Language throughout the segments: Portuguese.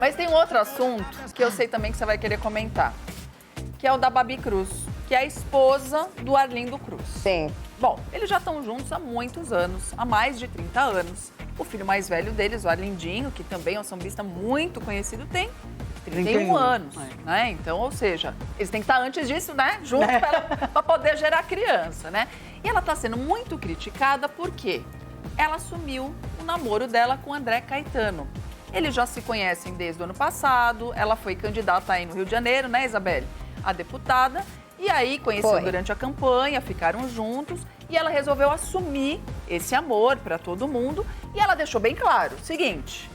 Mas tem um outro assunto que eu sei também que você vai querer comentar, que é o da Babi Cruz, que é a esposa do Arlindo Cruz. Sim. Bom, eles já estão juntos há muitos anos, há mais de 30 anos. O filho mais velho deles, o Arlindinho, que também é um sambista muito conhecido, tem 31 anos, né? Então, ou seja, eles têm que estar antes disso, né? Juntos para poder gerar criança, né? E ela está sendo muito criticada porque ela assumiu o namoro dela com o André Caetano. Eles já se conhecem desde o ano passado, ela foi candidata aí no Rio de Janeiro, né, Isabelle? A deputada. E aí, conheceu durante a campanha, ficaram juntos e ela resolveu assumir esse amor para todo mundo. E ela deixou bem claro, seguinte,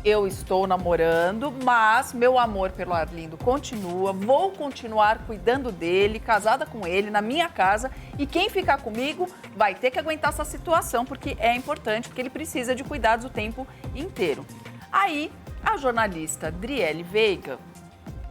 eu estou namorando, mas meu amor pelo Arlindo continua, vou continuar cuidando dele, casada com ele, na minha casa. E quem ficar comigo vai ter que aguentar essa situação, porque é importante, porque ele precisa de cuidados o tempo inteiro. Aí, a jornalista Driele Veiga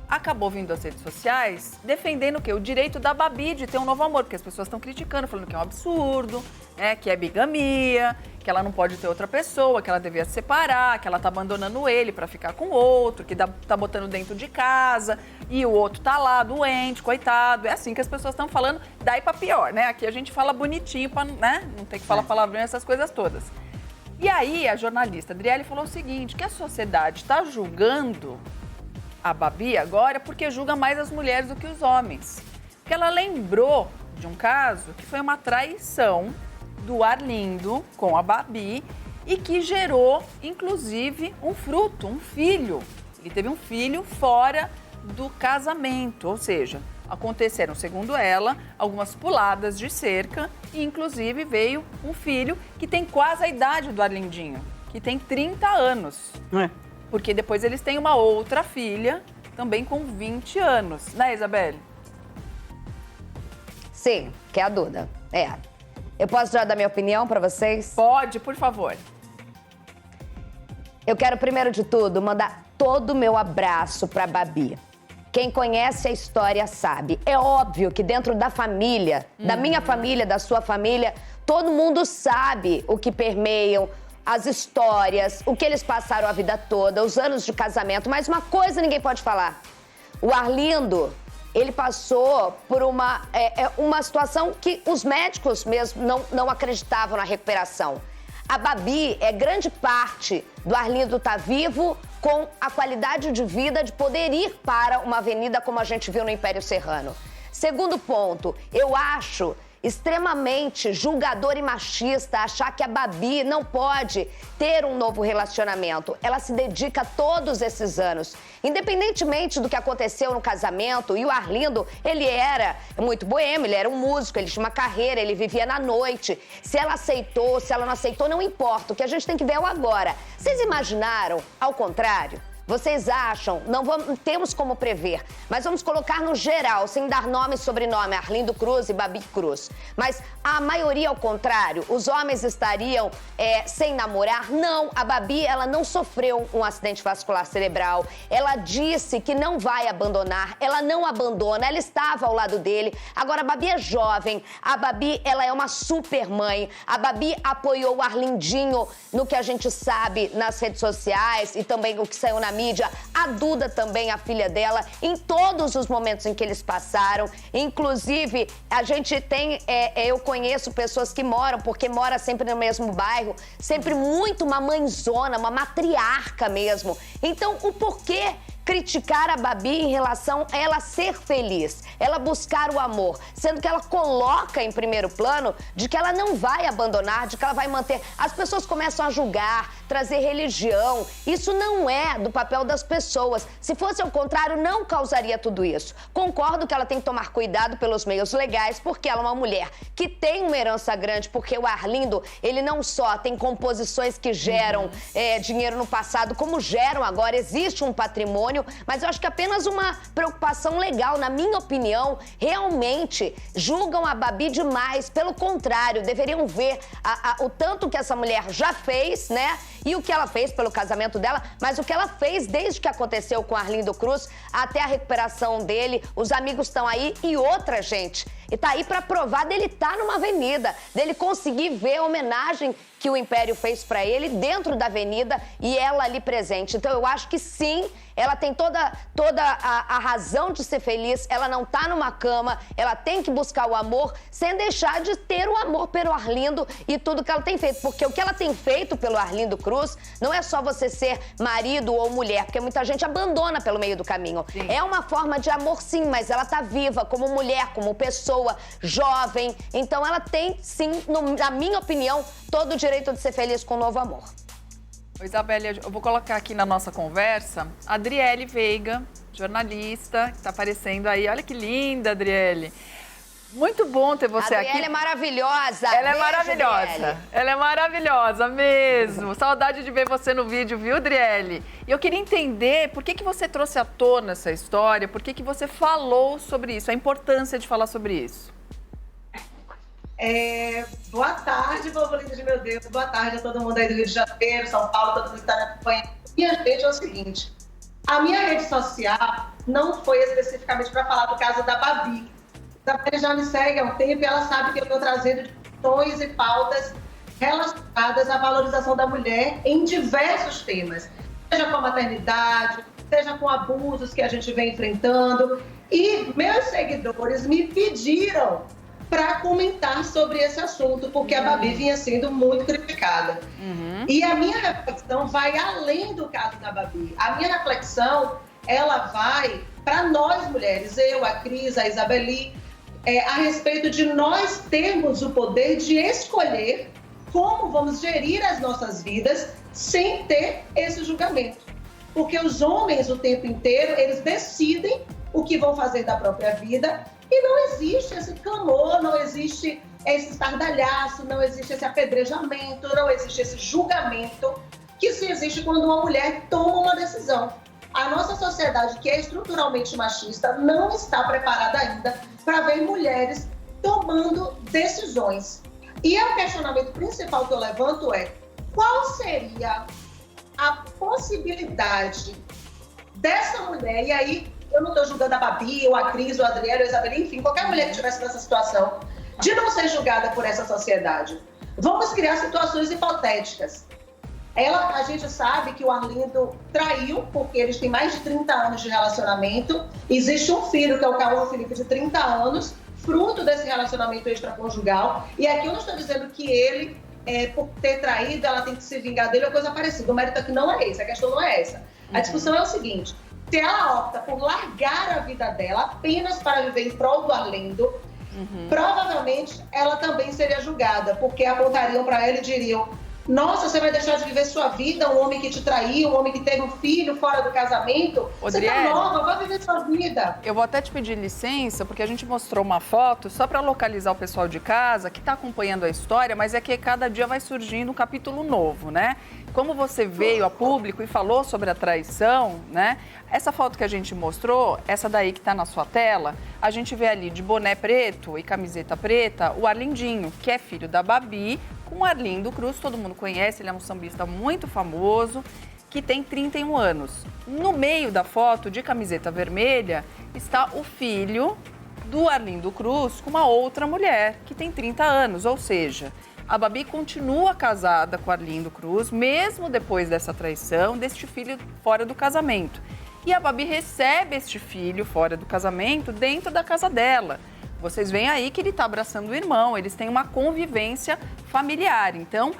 acabou vindo às redes sociais defendendo o quê? O direito da Babi de ter um novo amor, porque as pessoas estão criticando, falando que é um absurdo, né, que é bigamia, que ela não pode ter outra pessoa, que ela devia se separar, que ela tá abandonando ele para ficar com outro, que tá botando dentro de casa e o outro tá lá doente, coitado. É assim que as pessoas estão falando, daí para pior, né? Aqui a gente fala bonitinho para, né, não ter que falar palavrão, essas coisas todas. E aí a jornalista Adriele falou o seguinte, que a sociedade está julgando a Babi agora porque julga mais as mulheres do que os homens. Porque ela lembrou de um caso que foi uma traição do Arlindo com a Babi e que gerou, inclusive, um fruto, um filho. Ele teve um filho fora do casamento, ou seja, aconteceram, segundo ela, algumas puladas de cerca e, inclusive, veio um filho que tem quase a idade do Arlindinho, que tem 30 anos. Porque depois eles têm uma outra filha, também com 20 anos. Né, Isabelle? Sim, que é a Duda. É. Eu posso já dar minha opinião para vocês? Pode, por favor. Eu quero, primeiro de tudo, mandar todo o meu abraço para Babi. Quem conhece a história sabe. É óbvio que dentro da família, da minha família, da sua família, todo mundo sabe o que permeiam, as histórias, o que eles passaram a vida toda, os anos de casamento. Mas uma coisa ninguém pode falar. O Arlindo, ele passou por uma situação que os médicos mesmo não acreditavam na recuperação. A Babi é grande parte do Arlindo estar vivo com a qualidade de vida de poder ir para uma avenida como a gente viu no Império Serrano. Segundo ponto, eu acho extremamente julgador e machista achar que a Babi não pode ter um novo relacionamento. Ela se dedica todos esses anos. Independentemente do que aconteceu no casamento, e o Arlindo, ele era muito boêmio, ele era um músico, ele tinha uma carreira, ele vivia na noite. Se ela aceitou, se ela não aceitou, não importa. O que a gente tem que ver é o agora. Vocês imaginaram, ao contrário? Vocês acham, temos como prever, mas vamos colocar no geral, sem dar nome e sobrenome, Arlindo Cruz e Babi Cruz. Mas a maioria, ao contrário, os homens estariam sem namorar? Não, a Babi, ela não sofreu um acidente vascular cerebral. Ela disse que não vai abandonar, ela não abandona, ela estava ao lado dele. Agora, a Babi é jovem, a Babi, ela é uma super mãe. A Babi apoiou o Arlindinho no que a gente sabe nas redes sociais e também o que saiu na mídia. A Duda também, a filha dela, em todos os momentos em que eles passaram. Inclusive, a gente tem, eu conheço pessoas que moram, porque mora sempre no mesmo bairro, sempre muito uma mãezona, uma matriarca mesmo. Então, o porquê criticar a Babi em relação a ela ser feliz, ela buscar o amor, sendo que ela coloca em primeiro plano de que ela não vai abandonar, de que ela vai manter. As pessoas começam a julgar, trazer religião. Isso não é do papel das pessoas. Se fosse ao contrário, não causaria tudo isso. Concordo que ela tem que tomar cuidado pelos meios legais, porque ela é uma mulher que tem uma herança grande, porque o Arlindo, ele não só tem composições que geram dinheiro no passado, como geram agora, existe um patrimônio, mas eu acho que apenas uma preocupação legal, na minha opinião, realmente julgam a Babi demais. Pelo contrário, deveriam ver o tanto que essa mulher já fez, né? E o que ela fez pelo casamento dela, mas o que ela fez desde que aconteceu com Arlindo Cruz até a recuperação dele. Os amigos estão aí e outra, gente. E tá aí pra provar dele estar numa avenida, dele conseguir ver a homenagem que o Império fez pra ele dentro da avenida e ela ali presente. Então eu acho que sim, ela tem toda a razão de ser feliz, ela não tá numa cama, ela tem que buscar o amor sem deixar de ter o amor pelo Arlindo e tudo que ela tem feito. Porque o que ela tem feito pelo Arlindo Cruz não é só você ser marido ou mulher, porque muita gente abandona pelo meio do caminho. Sim. É uma forma de amor sim, mas ela tá viva como mulher, como pessoa, jovem. Então ela tem sim, na minha opinião, todo o direito de ser feliz com um novo amor. Isabelle, eu vou colocar aqui na nossa conversa a Adriele Veiga, jornalista, que está aparecendo aí. Olha que linda, Adriele. Muito bom ter você aqui. A Adriele é maravilhosa. Ela é Beijo, maravilhosa. Adriele. Ela é maravilhosa mesmo. Saudade de ver você no vídeo, viu, Adriele? E eu queria entender por que você trouxe à tona essa história, por que você falou sobre isso, a importância de falar sobre isso. Boa tarde, povo lindo de meu Deus. Boa tarde a todo mundo aí do Rio de Janeiro, São Paulo, todo mundo que está me acompanhando. Minha gente, é o seguinte, a minha rede social não foi especificamente para falar do caso da Babi. A Babi já me segue há um tempo e ela sabe que eu estou trazendo questões e pautas relacionadas à valorização da mulher em diversos temas. Seja com a maternidade, seja com abusos que a gente vem enfrentando. E meus seguidores me pediram para comentar sobre esse assunto, porque a Babi vinha sendo muito criticada. E a minha reflexão vai além do caso da Babi. A minha reflexão, ela vai para nós mulheres, eu, a Cris, a Isabeli, a respeito de nós termos o poder de escolher como vamos gerir as nossas vidas sem ter esse julgamento. Porque os homens, o tempo inteiro, eles decidem o que vão fazer da própria vida. E não existe esse clamor, não existe esse estardalhaço, não existe esse apedrejamento, não existe esse julgamento que se existe quando uma mulher toma uma decisão. A nossa sociedade, que é estruturalmente machista, não está preparada ainda para ver mulheres tomando decisões. E o questionamento principal que eu levanto é: qual seria a possibilidade dessa mulher, e aí eu não estou julgando a Babi, ou a Cris, ou a Adriana, ou a Isabel, enfim, qualquer mulher que estivesse nessa situação, de não ser julgada por essa sociedade. Vamos criar situações hipotéticas. A gente sabe que o Arlindo traiu, porque eles têm mais de 30 anos de relacionamento. Existe um filho, que é o Cauã Felipe, de 30 anos, fruto desse relacionamento extraconjugal. E aqui eu não estou dizendo que ele, por ter traído, ela tem que se vingar dele ou coisa parecida. O mérito aqui não é esse, a questão não é essa. A discussão é o seguinte: se ela opta por largar a vida dela apenas para viver em prol do Arlindo, provavelmente ela também seria julgada, porque apontariam para ela e diriam: nossa, você vai deixar de viver sua vida, um homem que te traiu, um homem que teve um filho fora do casamento? Você tá nova, vai viver sua vida. Eu vou até te pedir licença, porque a gente mostrou uma foto só para localizar o pessoal de casa que está acompanhando a história, mas é que cada dia vai surgindo um capítulo novo, né? Como você veio a público e falou sobre a traição, né? Essa foto que a gente mostrou, essa daí que está na sua tela, a gente vê ali de boné preto e camiseta preta o Arlindinho, que é filho da Babi, com o Arlindo Cruz, todo mundo conhece, ele é um sambista muito famoso, que tem 31 anos. No meio da foto, de camiseta vermelha, está o filho do Arlindo Cruz com uma outra mulher, que tem 30 anos, ou seja, a Babi continua casada com o Arlindo Cruz, mesmo depois dessa traição, deste filho fora do casamento. E a Babi recebe este filho fora do casamento dentro da casa dela. Vocês veem aí que ele está abraçando o irmão, eles têm uma convivência familiar. Então,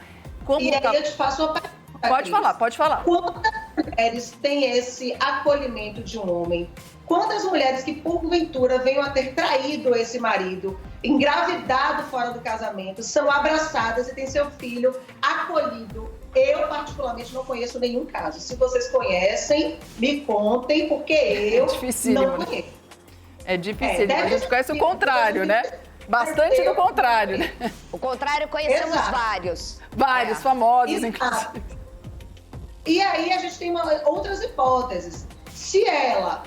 como... E aí eu te faço uma pergunta. Pode falar, pode falar. Quantas mulheres têm esse acolhimento de um homem? Quantas mulheres que, porventura, venham a ter traído esse marido, engravidado fora do casamento, são abraçadas e têm seu filho acolhido? Eu, particularmente, não conheço nenhum caso. Se vocês conhecem, me contem, porque eu não conheço. É difícil, a gente conhece o contrário, né? Bastante do contrário, né? O contrário, conhecemos vários. Vários, famosos, inclusive. E aí a gente tem outras hipóteses. Se ela,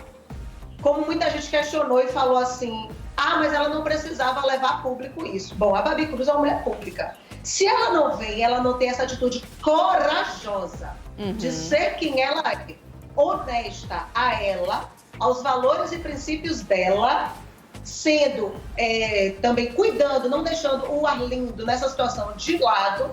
como muita gente questionou e falou assim, mas ela não precisava levar a público isso. Bom, a Babi Cruz é uma mulher pública. Se ela não vem, ela não tem essa atitude corajosa de ser quem ela é, honesta a ela, aos valores e princípios dela, sendo, também cuidando, não deixando o Arlindo nessa situação de lado,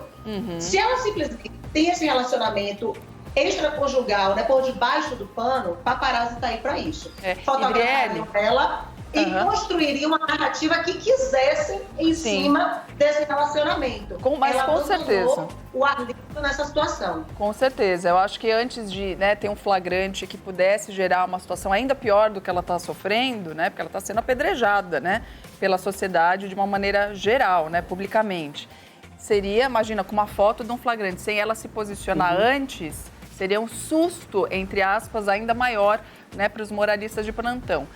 se ela simplesmente tem esse relacionamento extraconjugal, né, por debaixo do pano, paparazzi tá aí para isso. Fotografariam ela e construiriam uma narrativa que quisessem em cima desse relacionamento. Mas ela com certeza. O Arlindo nessa situação. Com certeza. Eu acho que antes de, né, ter um flagrante que pudesse gerar uma situação ainda pior do que ela está sofrendo, né, porque ela está sendo apedrejada, né, pela sociedade de uma maneira geral, né, publicamente. Seria, imagina, com uma foto de um flagrante, sem ela se posicionar antes, seria um susto, entre aspas, ainda maior, né, para os moralistas de plantão.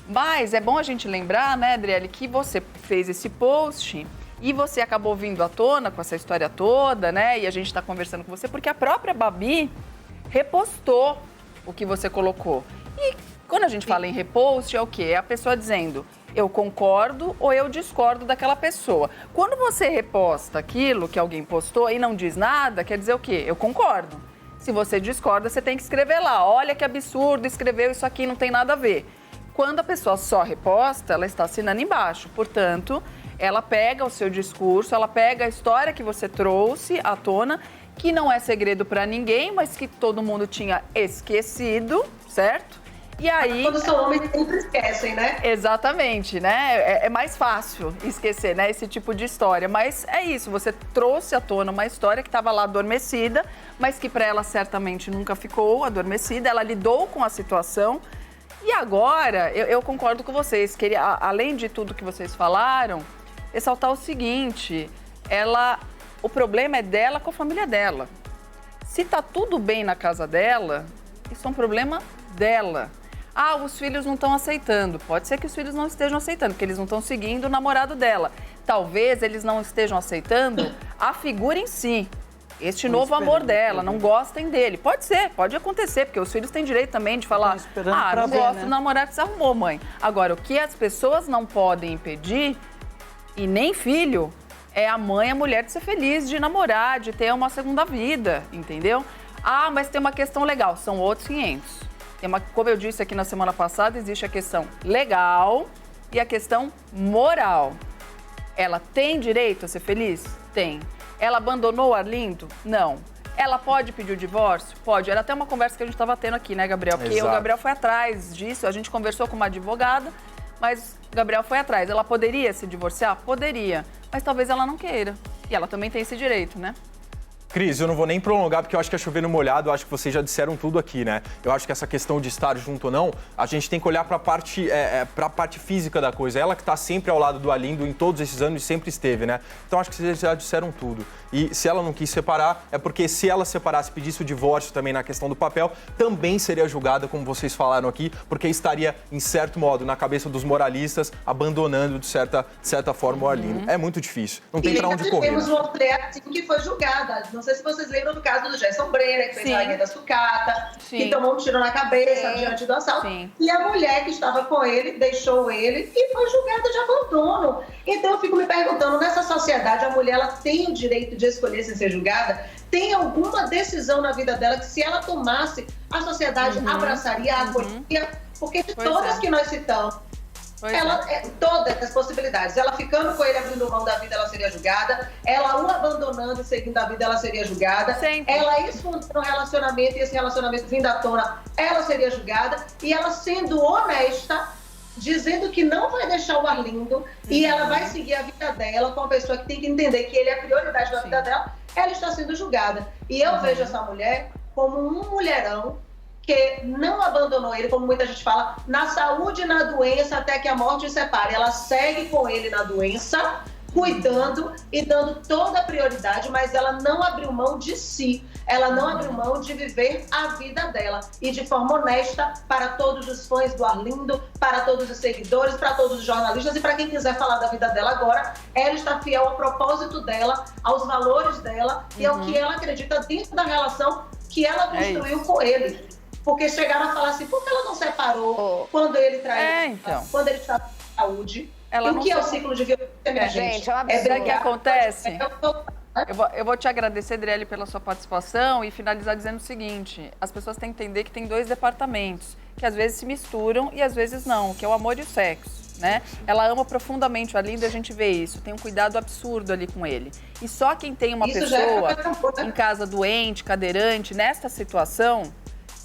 Mas é bom a gente lembrar, né, Adriele, que você fez esse post e você acabou vindo à tona com essa história toda, né? E a gente está conversando com você porque a própria Babi repostou o que você colocou. E quando a gente fala em repost, é o quê? É a pessoa dizendo, eu concordo ou eu discordo daquela pessoa. Quando você reposta aquilo que alguém postou e não diz nada, quer dizer o quê? Eu concordo. Se você discorda, você tem que escrever lá. Olha que absurdo, escreveu isso aqui, não tem nada a ver. Quando a pessoa só reposta, ela está assinando embaixo. Portanto, ela pega o seu discurso, ela pega a história que você trouxe à tona, que não é segredo para ninguém, mas que todo mundo tinha esquecido, certo? E aí... Quando são homens, sempre esquecem, né? Exatamente, né? É mais fácil esquecer, né, esse tipo de história. Mas é isso, você trouxe à tona uma história que estava lá adormecida, mas que para ela certamente nunca ficou adormecida. Ela lidou com a situação. E agora, eu concordo com vocês, que além de tudo que vocês falaram, ressaltar o seguinte, o problema é dela com a família dela. Se tá tudo bem na casa dela, isso é um problema dela. Ah, os filhos não estão aceitando. Pode ser que os filhos não estejam aceitando, porque eles não estão seguindo o namorado dela. Talvez eles não estejam aceitando a figura em si. Este novo amor dela, não gostem dele. Pode ser, pode acontecer, porque os filhos têm direito também de falar, não gosto do namorado que você arrumou, mãe. Agora, o que as pessoas não podem impedir, e nem filho, é a mãe, a mulher de ser feliz, de namorar, de ter uma segunda vida, entendeu? Ah, mas tem uma questão legal, são outros 500. Como eu disse aqui na semana passada, existe a questão legal e a questão moral. Ela tem direito a ser feliz? Tem. Ela abandonou o Arlindo? Não. Ela pode pedir o divórcio? Pode. Era até uma conversa que a gente estava tendo aqui, né, Gabriel? Porque o Gabriel foi atrás disso, a gente conversou com uma advogada, mas o Gabriel foi atrás. Ela poderia se divorciar? Poderia. Mas talvez ela não queira. E ela também tem esse direito, né? Cris, eu não vou nem prolongar, porque eu acho que é chover no molhado, eu acho que vocês já disseram tudo aqui, né? Eu acho que essa questão de estar junto ou não, a gente tem que olhar para a parte física da coisa. Ela que está sempre ao lado do Arlindo em todos esses anos e sempre esteve, né? Então acho que vocês já disseram tudo. E se ela não quis separar, é porque se ela separasse, pedisse o divórcio também na questão do papel, também seria julgada, como vocês falaram aqui, porque estaria, em certo modo, na cabeça dos moralistas, abandonando, de certa forma, o Arlindo. É muito difícil. Não tem para onde correr. Nós temos uma mulher assim, que foi julgada. Não sei se vocês lembram do caso do Gerson Brenner, que fez a rainha da sucata, que tomou um tiro na cabeça diante do assalto. E a mulher que estava com ele deixou ele e foi julgada de abandono. Então eu fico me perguntando, nessa sociedade, a mulher ela tem o direito de escolher sem ser julgada? Tem alguma decisão na vida dela que, se ela tomasse, a sociedade abraçaria, acolheria? Porque de todas que nós citamos, todas as possibilidades. Ela ficando com ele, abrindo mão da vida, ela seria julgada. Ela o abandonando e seguindo a vida, ela seria julgada. Sempre. Ela escondendo um relacionamento e esse relacionamento vindo à tona, ela seria julgada. E ela sendo honesta, dizendo que não vai deixar o Arlindo e ela vai seguir a vida dela com uma pessoa que tem que entender que ele é a prioridade da vida dela, ela está sendo julgada. E eu vejo essa mulher como um mulherão que não abandonou ele, como muita gente fala, na saúde e na doença, até que a morte os separe. Ela segue com ele na doença, cuidando e dando toda a prioridade, mas ela não abriu mão de si. Ela não abriu mão de viver a vida dela. E de forma honesta, para todos os fãs do Arlindo, para todos os seguidores, para todos os jornalistas e para quem quiser falar da vida dela agora, ela está fiel ao propósito dela, aos valores dela e ao que ela acredita dentro da relação que ela construiu com ele. Porque chegaram a falar assim, por que ela não separou quando ele traiu, quando ele estava com saúde? E o que é o ciclo de violência, minha gente? É o que acontece? Eu vou te agradecer, Adriele, pela sua participação e finalizar dizendo o seguinte, as pessoas têm que entender que tem dois departamentos, que às vezes se misturam e às vezes não, que é o amor e o sexo, né? Ela ama profundamente o Arlindo, a gente vê isso. Tem um cuidado absurdo ali com ele. E só quem tem uma pessoa em casa doente, cadeirante, nesta situação,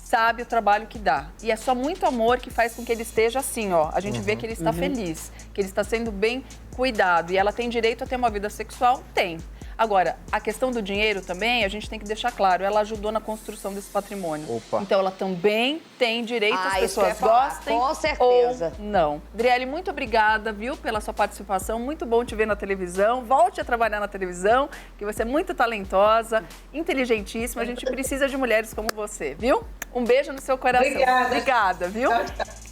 sabe o trabalho que dá. E é só muito amor que faz com que ele esteja assim, ó. A gente vê que ele está feliz, que ele está sendo bem cuidado. E ela tem direito a ter uma vida sexual? Tem. Agora, a questão do dinheiro também, a gente tem que deixar claro, ela ajudou na construção desse patrimônio. Opa. Então, ela também tem direito, as isso que eu ia pessoas falar, gostem com certeza. ou não. Adriele, muito obrigada, viu, pela sua participação. Muito bom te ver na televisão. Volte a trabalhar na televisão, que você é muito talentosa, inteligentíssima. A gente precisa de mulheres como você, viu? Um beijo no seu coração. Obrigada. Obrigada, viu? Tchau, tchau.